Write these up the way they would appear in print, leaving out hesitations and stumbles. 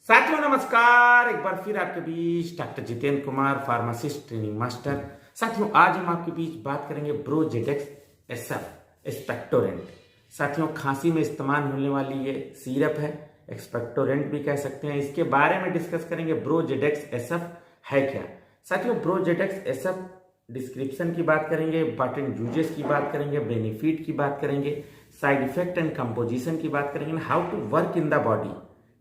साथियों नमस्कार, एक बार फिर आपके बीच doctor Jitendra Kumar, pharmacist training master. साथियों आज हम आपके बीच बात करेंगे ब्रो जेडेक्स एसएफ एक्सपेक्टोरेंट। साथियों खांसी में इस्तेमाल होने वाली ये सिरप है, एक्सपेक्टोरेंट भी कह सकते हैं। इसके बारे में डिस्कस करेंगे। ब्रो जेडेक्स एसएफ है क्या। साथियों ब्रो जेडेक्स एसएफ डिस्क्रिप्शन की बात करेंगे, इंपॉर्टेंट यूजेस की बात करेंगे, बेनिफिट की बात करेंगे, साइड इफेक्ट एंड कंपोजिशन की बात करेंगे, how to work in the body,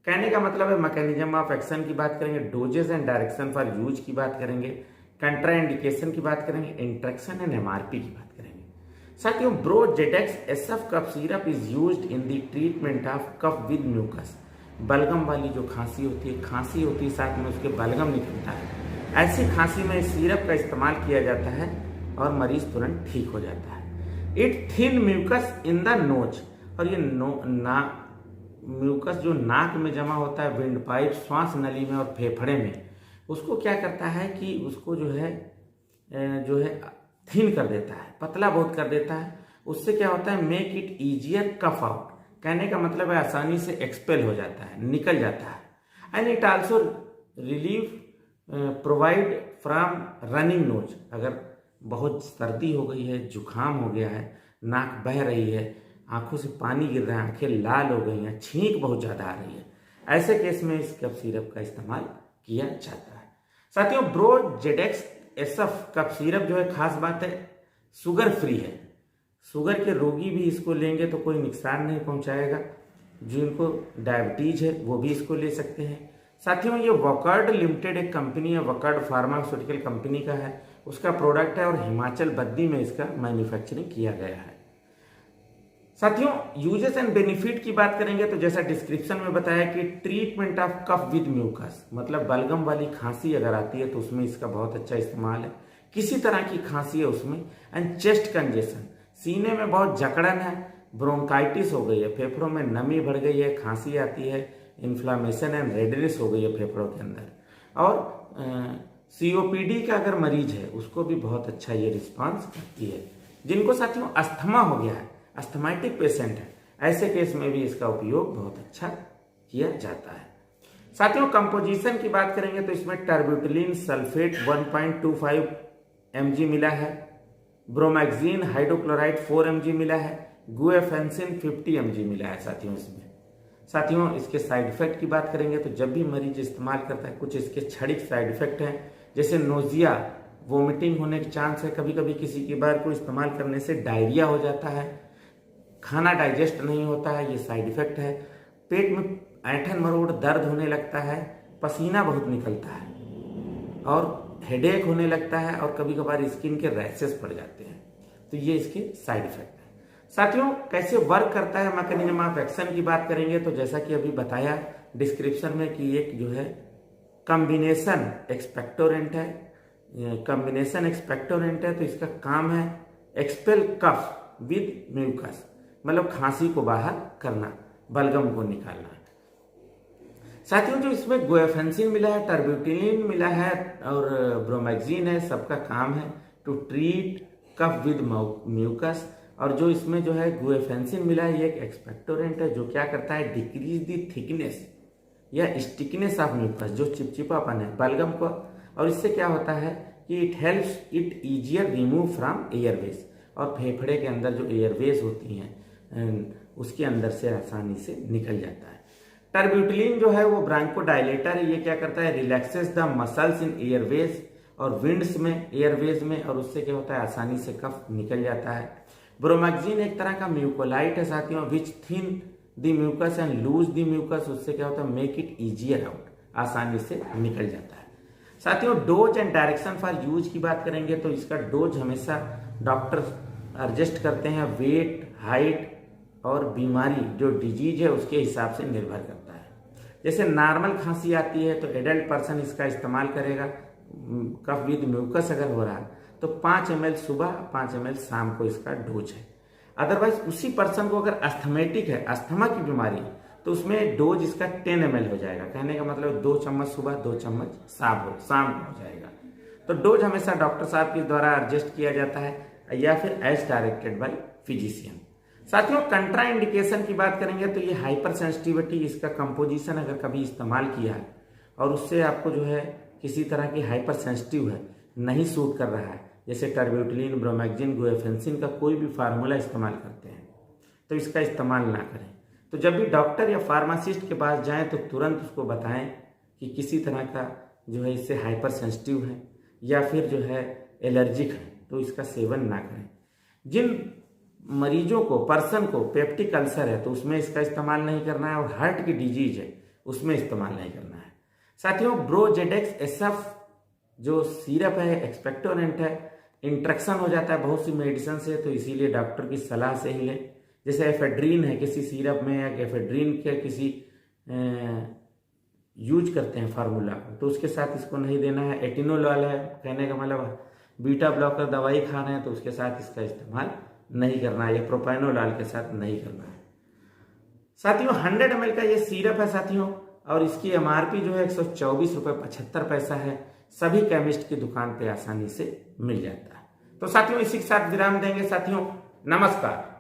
कहने का मतलब है मैकेनिज्म ऑफ एक्शन की बात करेंगे, doses and direction for use की बात करेंगे, कंट्रा इंडिकेशन की बात करेंगे, इंट्रैक्शन एंड एमआरपी की बात करेंगे। साथियों Brozedex SF cough syrup is used in the treatment of cough with mucus. बलगम वाली जो खांसी होती है साथ में उसके बलगम निकलता है, ऐसी खांसी में इस सिरप का इस्तेमाल किया जाता है और मरीज तुरंत ठीक हो जाता है। It thin mucus in the nose, और ये म्यूकस जो नाक में जमा होता है, विंड पाइप, श्वास नली में और फेफड़े में, उसको क्या करता है कि उसको जो है थिन कर देता है, पतला बहुत कर देता है। उससे क्या होता है, make it easier cough out, कहने का मतलब है आसानी से एक्सपेल हो जाता है, निकल जाता है। And it also relief provide from running nose, अगर बहुत सर्दी हो गई है, जुकाम हो गया है, नाक बह रही है, आंखों से पानी गिर रहा है, आंखें लाल हो गई हैं, छींक बहुत ज्यादा आ रही है, ऐसे केस में इस कफ सिरप का इस्तेमाल किया जाता है। साथियों Brozedex SF cough syrup जो है, खास बात है शुगर फ्री है। शुगर के रोगी भी इसको लेंगे तो कोई नुकसान नहीं पहुंचाएगा, जिनको डायबिटीज है वो भी इसको ले सकते हैं। साथियों ये वॉकर्ड लिमिटेड एक कंपनी है, वॉकर्ड फार्मास्यूटिकल कंपनी का है, उसका प्रोडक्ट है और हिमाचल बद्दी में इसका मैन्युफैक्चरिंग किया गया है। साथियों यूजेस एंड बेनिफिट की बात करेंगे तो जैसा डिस्क्रिप्शन में बताया कि treatment of cough with mucus, मतलब बलगम वाली खांसी अगर आती है तो उसमें इसका बहुत अच्छा इस्तेमाल है। किसी तरह की खांसी है उसमें, एंड चेस्ट कंजेशन, सीने में बहुत जकड़न है, ब्रोंकाइटिस हो गई है, फेफड़ों में नमी बढ़ गई है, खांसी आती है, इन्फ्लामेशन एंड रेडनेस हो गई है फेफड़ों के अंदर, और सीओपीडी का अगर मरीज है उसको भी बहुत अच्छा ये रिस्पॉन्स करती है। जिनको साथियों अस्थमा हो गया है, अस्थमैटिक पेशेंट है, ऐसे केस में भी इसका उपयोग बहुत अच्छा किया जाता है। साथियों कंपोजिशन की बात करेंगे तो इसमें टर्ब्यूटिलिन सल्फेट 1.25 mg मिला है, ब्रोमैक्सिन हाइड्रोक्लोराइड 4 mg मिला है, गुएफेंसिन 50 mg मिला है साथियों इसमें। साथियों इसके साइड इफेक्ट की बात करेंगे तो जब भी मरीज इस्तेमाल करता है कुछ इसके क्षणिक साइड इफेक्ट हैं, जैसे नोजिया, वोमिटिंग होने के चांस है, कभी कभी किसी की बार को इस्तेमाल करने से डायरिया हो जाता है, खाना डाइजेस्ट नहीं होता है, ये साइड इफेक्ट है। पेट में ऐंठन मरोड़ दर्द होने लगता है, पसीना बहुत निकलता है और हेडेक होने लगता है, और कभी कभार स्किन के रैशेस पड़ जाते हैं, तो ये इसके साइड इफेक्ट है। साथियों कैसे वर्क करता है, मैकेनिज्म ऑफ एक्शन की बात करेंगे तो जैसा कि अभी बताया डिस्क्रिप्शन में कि एक जो है कॉम्बिनेशन एक्सपेक्टोरेंट है, कॉम्बिनेशन एक्सपेक्टोरेंट है, तो इसका काम है एक्सपेल कफ विद म्यूकस, मतलब खांसी को बाहर करना, बलगम को निकालना। साथियों जो इसमें गुएफेंसिन मिला है, टर्ब्यूटिलिन मिला है और ब्रोमैक्सिन है, सबका काम है to treat cough with mucus. और जो इसमें जो है गुएफेंसिन मिला है, ये एक एक्सपेक्टोरेंट है जो क्या करता है, डिक्रीज द थिकनेस या स्टिकनेस ऑफ म्यूकस, जो चिपचिपापन है बलगम को, और इससे क्या होता है कि it helps it easier remove from Airways, और फेफड़े के अंदर जो एयरवेज होती हैं उसके अंदर से आसानी से निकल जाता है। टर्ब्यूटिलिन जो है वो ब्रांकोडायलेटर है, ये क्या करता है, relaxes the muscles in Airways और विंड्स में, एयरवेज में, और उससे क्या होता है आसानी से कफ निकल जाता है। ब्रोमैक्सिन एक तरह का म्यूकोलाइट है साथियों, which thin the mucus and loose the mucus, उससे क्या होता है, मेक इट इजियर आउट, आसानी से निकल जाता है। साथियों dose and direction for use की बात करेंगे तो इसका डोज हमेशा डॉक्टर एडजस्ट करते हैं, वेट, हाइट और बीमारी जो डिजीज है उसके हिसाब से निर्भर करता है। जैसे नॉर्मल खांसी आती है तो एडल्ट पर्सन इसका इस्तेमाल करेगा, कफ विद म्यूकस अगर हो रहा है तो 5 ml सुबह, 5 ml शाम को इसका डोज है। अदरवाइज उसी पर्सन को अगर अस्थमेटिक है, अस्थमा की बीमारी, तो उसमें डोज इसका 10 ml हो जाएगा, कहने का मतलब 2 चम्मच सुबह, 2 चम्मच शाम को हो जाएगा। तो डोज हमेशा डॉक्टर साहब के द्वारा एडजस्ट किया जाता है या फिर एज डायरेक्टेड बाय फिजिशियन। साथियों कंट्रा इंडिकेशन की बात करेंगे तो ये हाइपर सेंसिटिविटी, इसका कंपोजिशन अगर कभी इस्तेमाल किया है और उससे आपको जो है किसी तरह की हाइपर सेंसिटिव है, नहीं सूट कर रहा है, जैसे टर्ब्यूटिलिन, ब्रोमैक्जिन, गुएफेंसिन का कोई भी फार्मूला इस्तेमाल करते हैं, तो इसका इस्तेमाल ना करें। तो जब भी डॉक्टर या फार्मासिस्ट के पास जाएं तो तुरंत उसको बताएं कि किसी तरह का जो है इससे हाइपर सेंसिटिव है या फिर जो है एलर्जिक है, तो इसका सेवन ना करें। जिन मरीजों को, पर्सन को पेप्टिक अल्सर है तो उसमें इसका इस्तेमाल नहीं करना है, और हार्ट की डिजीज है उसमें इस्तेमाल नहीं करना है। साथियों जेडेक्स SF जो सीरप है, एक्सपेक्टोरेंट है, इंट्रैक्शन हो जाता है बहुत सी मेडिसिन से, तो इसीलिए डॉक्टर की सलाह से ही लें। जैसे एफेड्रीन है किसी सीरप में, या एफेड्रीन के किसी यूज करते हैं फार्मूला को, तो उसके साथ इसको नहीं देना है। एटिनोलॉल है, कहने का मतलब बीटा ब्लॉकर दवाई खा रहे हैं तो उसके साथ इसका इस्तेमाल नहीं करना है, या प्रोपेनोलॉल के साथ नहीं करना है। साथियों 100 ml का ये सीरप है साथियों, और इसकी MRP जो है 124 रुपये 75 पैसा है। सभी केमिस्ट की दुकान पे आसानी से मिल जाता है। तो साथियों इसी के साथ विराम देंगे साथियों, नमस्कार।